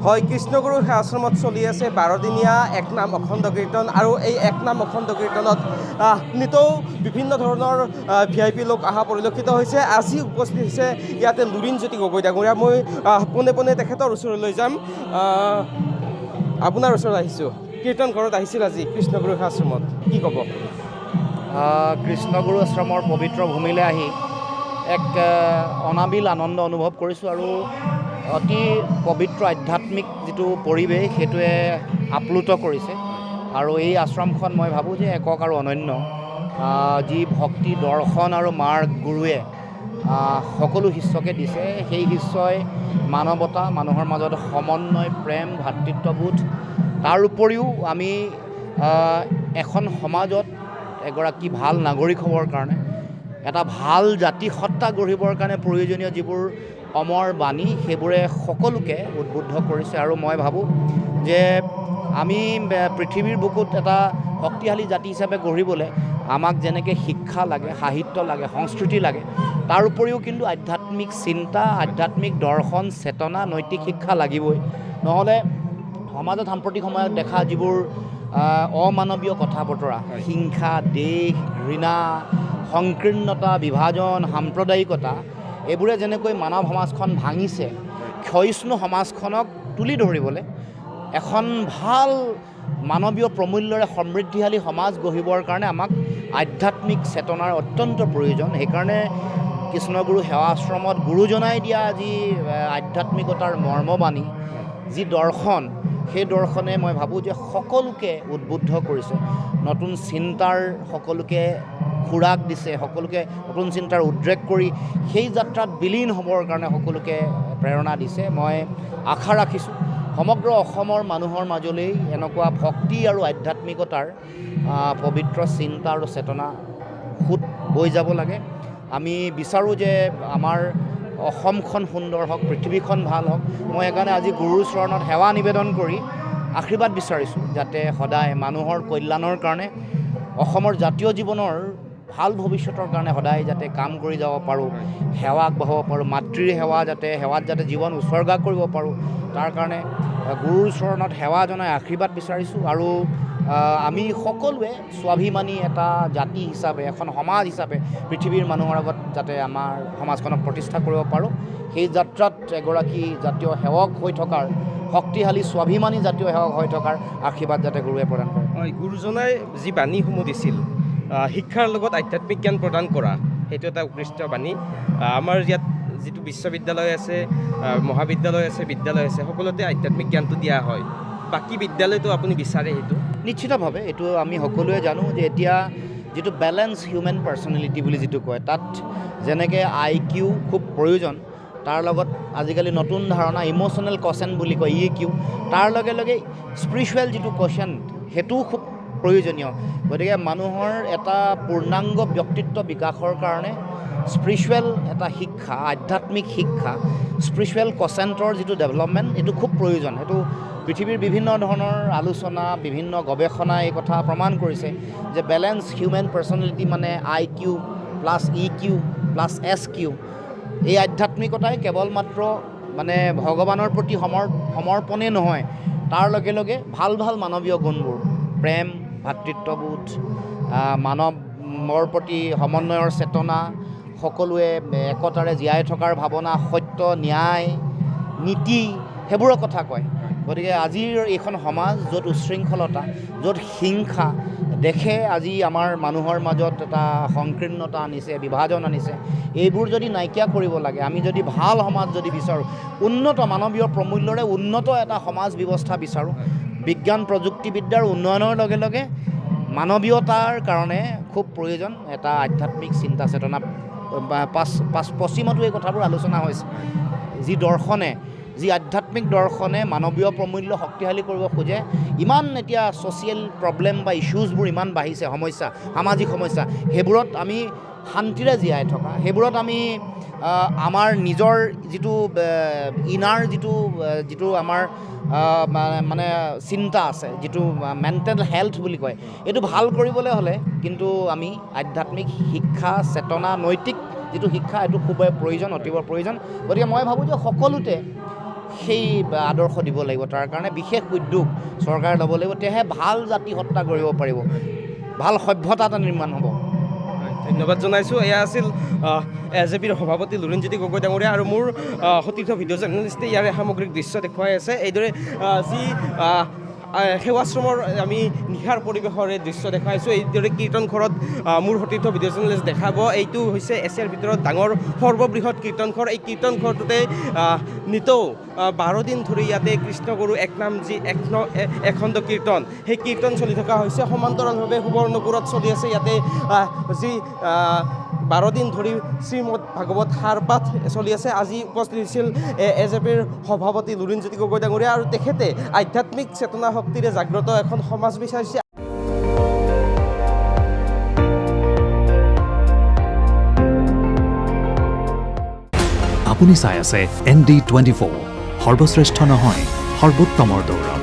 হয়, কৃষ্ণগুৰু সেৱাশ্ৰমত চলি আছে 12দিনীয়া একনাম অখণ্ড কীৰ্তন আৰু এই একনাম অখণ্ড কীৰ্তনত নিতৌ বিভিন্ন ধৰণৰ VIP লোক অহা পৰিলক্ষিত হৈছে। আজি উপস্থিত হৈছে ইয়াতে লুৰিণজ্যোতি গগৈ ডাঙৰীয়া। মই পোনে পোনে তেখেতৰ ওচৰলৈ যাম। আপোনাৰ ওচৰত আহিছোঁ, কীৰ্তন ঘৰত আহিছিল আজি কৃষ্ণগুৰু সেৱাশ্ৰমত, কি ক'ব? কৃষ্ণগুৰু আশ্ৰমৰ পবিত্ৰ ভূমিলৈ আহি এক অনাবিল আনন্দ অনুভৱ কৰিছোঁ আৰু অতি পবিত্ৰ আধ্যাত্মিক যিটো পৰিৱেশ সেইটোৱে আপ্লুত কৰিছে। আৰু এই আশ্ৰমখন মই ভাবোঁ যে একক আৰু অনন্য, যি ভক্তি দৰ্শন আৰু মাৰ্গ গুৰুৱে সকলো শিষ্যকে দিছে, সেই শিষ্যই মানৱতা, মানুহৰ মাজত সমন্বয়, প্ৰেম, ভাতৃত্ববোধ, তাৰ উপৰিও আমি এখন সমাজত এগৰাকী ভাল নাগৰিক হ'বৰ কাৰণে, এটা ভাল জাতি সত্তা গঢ়িবৰ কাৰণে প্ৰয়োজনীয় যিবোৰ অমৰ বাণী সেইবোৰে সকলোকে উদ্বুদ্ধ কৰিছে। আৰু মই ভাবোঁ যে আমি পৃথিৱীৰ বুকুত এটা শক্তিশালী জাতি হিচাপে গঢ়িবলৈ আমাক যেনেকৈ শিক্ষা লাগে, সাহিত্য লাগে, সংস্কৃতি লাগে, তাৰ উপৰিও কিন্তু আধ্যাত্মিক চিন্তা, আধ্যাত্মিক দৰ্শন, চেতনা, নৈতিক শিক্ষা লাগিবই। নহ'লে সমাজত সাম্প্ৰতিক সময়ত দেখা যিবোৰ অমানৱীয় কথা বতৰা, হিংসা, দেশ, ঘৃণা, সংকীৰ্ণতা, বিভাজন, সাম্প্ৰদায়িকতা, এইবোৰে যেনেকৈ মানৱ সমাজখন ভাঙিছে, ক্ষয়িষ্ণু সমাজখনক তুলি ধৰিবলৈ এখন ভাল মানৱীয় প্ৰমূল্যৰে সমৃদ্ধিশালী সমাজ গঢ়িবৰ কাৰণে আমাক আধ্যাত্মিক চেতনাৰ অত্যন্ত প্ৰয়োজন। সেইকাৰণে কৃষ্ণগুৰু সেৱা আশ্ৰমত গুৰুজনাই দিয়া যি আধ্যাত্মিকতাৰ মৰ্মবাণী, যি দৰ্শন, সেই দৰ্শনে মই ভাবোঁ যে সকলোকে উদ্বুদ্ধ কৰিছে, নতুন চিন্তাৰ সকলোকে খোৰাক দিছে, সকলোকে নতুন চিন্তাৰ উদ্ৰেক কৰি সেই যাত্ৰাত বিলীন হ'বৰ কাৰণে সকলোকে প্ৰেৰণা দিছে। মই আশা ৰাখিছোঁ সমগ্ৰ অসমৰ মানুহৰ মাজলৈ এনেকুৱা ভক্তি আৰু আধ্যাত্মিকতাৰ পবিত্ৰ চিন্তা আৰু চেতনা সোঁত বৈ যাব লাগে। আমি বিচাৰোঁ যে আমাৰ অসমখন সুন্দৰ হওক, পৃথিৱীখন ভাল হওক। মই সেইকাৰণে আজি গুৰুৰ চৰণত সেৱা নিবেদন কৰি আশীৰ্বাদ বিচাৰিছোঁ যাতে সদায় মানুহৰ কল্যাণৰ কাৰণে, অসমৰ জাতীয় জীৱনৰ ভাল ভৱিষ্যতৰ কাৰণে সদায় যাতে কাম কৰি যাব পাৰোঁ, সেৱা আগবঢ়াব পাৰোঁ, মাতৃৰ সেৱাত যাতে জীৱন উৎসৰ্গা কৰিব পাৰোঁ, তাৰ কাৰণে গুৰুৰ চৰণত সেৱা জনাই আশীৰ্বাদ বিচাৰিছোঁ। আৰু আমি সকলোৱে স্বাভিমানী এটা জাতি হিচাপে, এখন সমাজ হিচাপে পৃথিৱীৰ মানুহৰ আগত যাতে আমাৰ সমাজখনক প্ৰতিষ্ঠা কৰিব পাৰোঁ, সেই যাত্ৰাত এগৰাকী জাতীয় সেৱক হৈ থকাৰ, শক্তিশালী স্বাভিমানী জাতীয় সেৱক হৈ থকাৰ আশীৰ্বাদ যাতে গুৰুৱে প্ৰদান কৰে। হয়, গুৰুজনাই যি বাণীসমূহ দিছিল, শিক্ষাৰ লগত আধ্যাত্মিক জ্ঞান প্ৰদান কৰা, সেইটো এটা উৎকৃষ্ট বাণী। আমাৰ ইয়াত যিটো বিশ্ববিদ্যালয় আছে, মহাবিদ্যালয় আছে, বিদ্যালয় আছে, সকলোতে আধ্যাত্মিক জ্ঞানটো দিয়া হয়। বাকী বিদ্যালয়টো আপুনি বিচাৰে সেইটো? নিশ্চিতভাৱে এইটো আমি সকলোৱে জানো যে এতিয়া যিটো বেলেঞ্চ হিউমেন পাৰ্চনেলিটি বুলি যিটো কয়, তাত যেনেকৈ IQ খুব প্ৰয়োজন, তাৰ লগত আজিকালি নতুন ধাৰণা ইম'চনেল কোৱেশ্যন বুলি কয় EQ, তাৰ লগে লগে স্পিৰিচুৱেল যিটো কোৱেশ্যন সেইটোও খুব প্ৰয়োজনীয়। গতিকে মানুহৰ এটা পূৰ্ণাংগ ব্যক্তিত্ব বিকাশৰ কাৰণে স্পিৰিচুৱেল এটা শিক্ষা, আধ্যাত্মিক শিক্ষা, স্পিৰিচুৱেল কোৱেশ্যণ্টৰ যিটো ডেভেলপমেণ্ট, এইটো খুব প্ৰয়োজন। সেইটো পৃথিৱীৰ বিভিন্ন ধৰণৰ আলোচনা, বিভিন্ন গৱেষণাই এই কথা প্ৰমাণ কৰিছে যে বেলেঞ্চ হিউমেন পাৰ্চনেলিটি মানে IQ plus EQ plus SQ। এই আধ্যাত্মিকতাই কেৱল মাত্ৰ মানে ভগৱানৰ প্ৰতি সমৰ্পণেই নহয়, তাৰ লগে লগে ভাল ভাল মানৱীয় গুণবোৰ, প্ৰেম, ভাতৃত্ববোধ, মানৱৰ প্ৰতি সমন্বয়ৰ চেতনা, সকলোৱে একতাৰে জীয়াই থকাৰ ভাৱনা, সত্য, ন্যায়, নীতি, সেইবোৰৰ কথা কয়। গতিকে আজিৰ এইখন সমাজ য'ত উচ্ছৃংখলতা, য'ত হিংসা দেখে আজি আমাৰ মানুহৰ মাজত এটা সংকীৰ্ণতা আনিছে, বিভাজন আনিছে, এইবোৰ যদি নাইকিয়া কৰিব লাগে, আমি যদি ভাল সমাজ যদি বিচাৰোঁ, উন্নত মানৱীয় প্ৰমূল্যৰে উন্নত এটা সমাজ ব্যৱস্থা বিচাৰোঁ, বিজ্ঞান প্ৰযুক্তিবিদ্যাৰ উন্নয়নৰ লগে লগে মানৱীয়তাৰ কাৰণে খুব প্ৰয়োজন এটা আধ্যাত্মিক চিন্তা চেতনা পশ্চিমতো এই কথাবোৰ আলোচনা হৈছে যি দৰ্শনে যি আধ্যাত্মিক দৰ্শনে মানৱীয় প্ৰমূল্য শক্তিশালী কৰিব খোজে ইমান এতিয়া ছ'চিয়েল প্ৰব্লেম বা ইছ্যুজবোৰ ইমান বাঢ়িছে সমস্যা সামাজিক সমস্যা সেইবোৰত আমি শান্তিৰে জীয়াই থকা সেইবোৰত আমি আমাৰ নিজৰ যিটো ইনাৰ যিটো আমাৰ মানে চিন্তা আছে যিটো মেণ্টেল হেল্থ বুলি কয় এইটো ভাল কৰিবলৈ হ'লে কিন্তু আমি আধ্যাত্মিক শিক্ষা চেতনা নৈতিক যিটো শিক্ষা এইটো খুবেই প্ৰয়োজন অতিবৰ প্ৰয়োজন গতিকে মই ভাবোঁ যে সকলোতে সেই আদৰ্শ দিব লাগিব তাৰ কাৰণে বিশেষ উদ্যোগ চৰকাৰে ল'ব লাগিব তেতিয়াহে ভাল জাতি হত্যা কৰিব পাৰিব ভাল সভ্যতা এটা নিৰ্মাণ হ'ব ধন্যবাদ জনাইছোঁ এয়া আছিল AJPৰ সভাপতি লুৰিণজ্যোতি গগৈ ডাঙৰীয়া আৰু মোৰ সতীৰ্থ ভিডিঅ' জাৰ্নেলিষ্টে ইয়াৰে সামগ্ৰিক দৃশ্য দেখুৱাই আছে এইদৰে যি সেৱাশ্ৰমৰ আমি নিশাৰ পৰিৱেশৰে দৃশ্য দেখাইছোঁ এইদৰে কীৰ্তন ঘৰত মোৰ সতীৰ্থ ভিডিঅ' জাৰ্নেলিষ্ট দেখাব এইটো হৈছে এছিয়াৰ ভিতৰত ডাঙৰ সৰ্ববৃহৎ কীৰ্তন ঘৰ এই কীৰ্তন ঘৰটোতে নিতৌ 12 দিন ধৰি ইয়াতে কৃষ্ণগুৰু একনাম যি এখণ্ড কীৰ্তন সেই কীৰ্তন চলি থকা হৈছে সমান্তৰালভাৱে সুবৰ্ণপুৰত চলি আছে ইয়াতে যি 12 দিন ধৰি শ্ৰীমদ ভাগৱত সাৰপাঠ চলি আছে আজি উপস্থিত হৈছিল AJPৰ সভাপতি লুৰিণজ্যোতি গগৈ ডাঙৰীয়া আৰু তেখেতে আধ্যাত্মিক চেতনা শক্তিৰে জাগ্ৰত এখন সমাজ বিচাৰিছে আপুনি চাই আছে ND24 সৰ্বশ্ৰেষ্ঠ নহয় সৰ্বোত্তমৰ দৌৰ